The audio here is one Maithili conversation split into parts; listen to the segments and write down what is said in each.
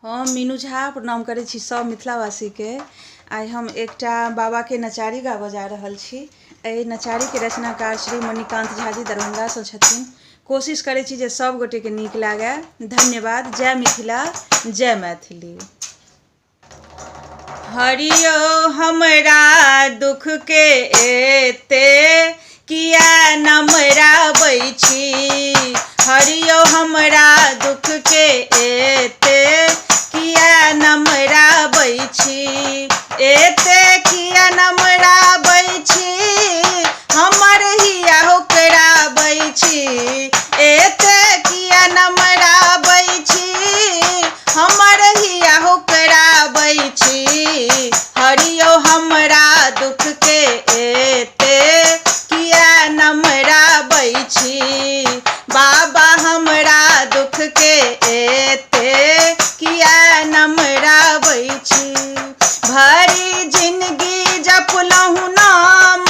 हम मीनू झा प्रणाम करै छी सब मिथिलावासी के। आइ हम एकटा बाबा के नचारी गाबऽ जा रहल छी। एहि नचारी के रचनाकार श्री मणिकान्त झा जी दरभंगा सँ छथिन। कोशिश करै छी जे सब गोटे के नीक लागे। धन्यवाद। जय मिथिला, जय मैथिली। हरियो हमरा दुख के एते किया नमराबै छी। हरियो हमरा दुख के एते किया नमराबै छी। एते किया नमराबै छी, हमर हिया होकराबै छी। एते किया नमराबै छी, हमर हिया होकराबै छी। हरियो हमरा दुख के एते किया नमराबै छी। बाबा हमरा दुख के एते किया नमराबै छी। भरी जिंदगी जपलहुँ नाम,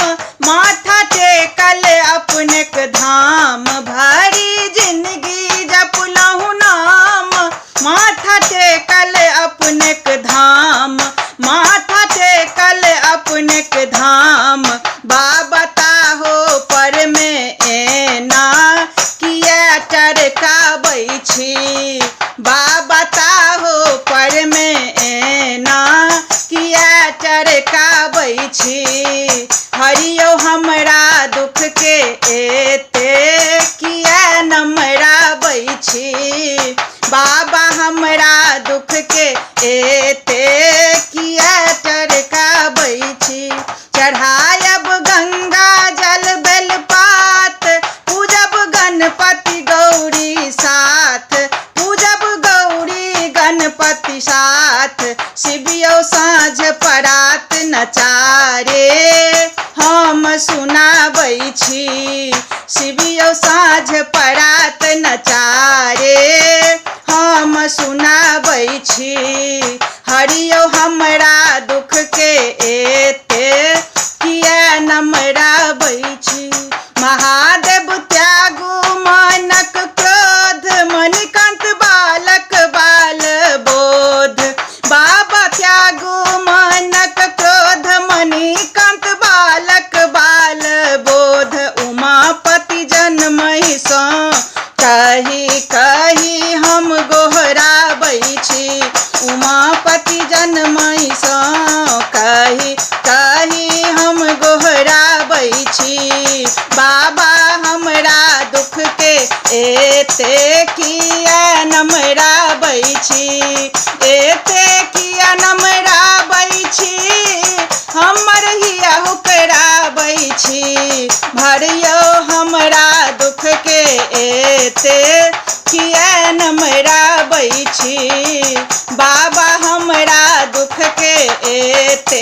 माथा टेकल अपनेक धाम। भरी जिंदगी जपलहुँ नाम, माथा टेकल अपनेक धाम। माथा टेकल अपनेक धाम। बाबा ताहो पर में एना किया टरकाबै छी। बाबा ताहो पर में एना किया टरकाबै छी। हरियो हमरा दुख के एते किया नमराबै छी। बाबा हमरा दुख के एते किया टरकाबै छी। चढ़ायब गंगा जल बेलपात, पूजब गणपति गौरी साथ। पूजब गौरी गणपति साथ। शिवियो साँझ परात नचारे हम सुनाबै छी। शिवियो साँझ परात नचारे हम सुनाबै छी। हरियो हमरा दुख के एते किया नमराबै छी। महादेव त्यागु मनक क्रोध, मणिकान्त बालक बाल बोध। बाबा त्यागु मनक क्रोध, मणिकान्त बालक बाल बोध। उमापति जन्महि सँ कही कही हम गोहराबै छी। उमापति जन्महि सँ कही कही हम गोहराबै छी। बाबा हमरा दुख के एते किया नमराबै छी। एते किया नमराबै छी, हमर हिया होकराबै छी। भरियो हमरा दुख के एते किया नमराबै छी। बाबा हमरा दुख के एते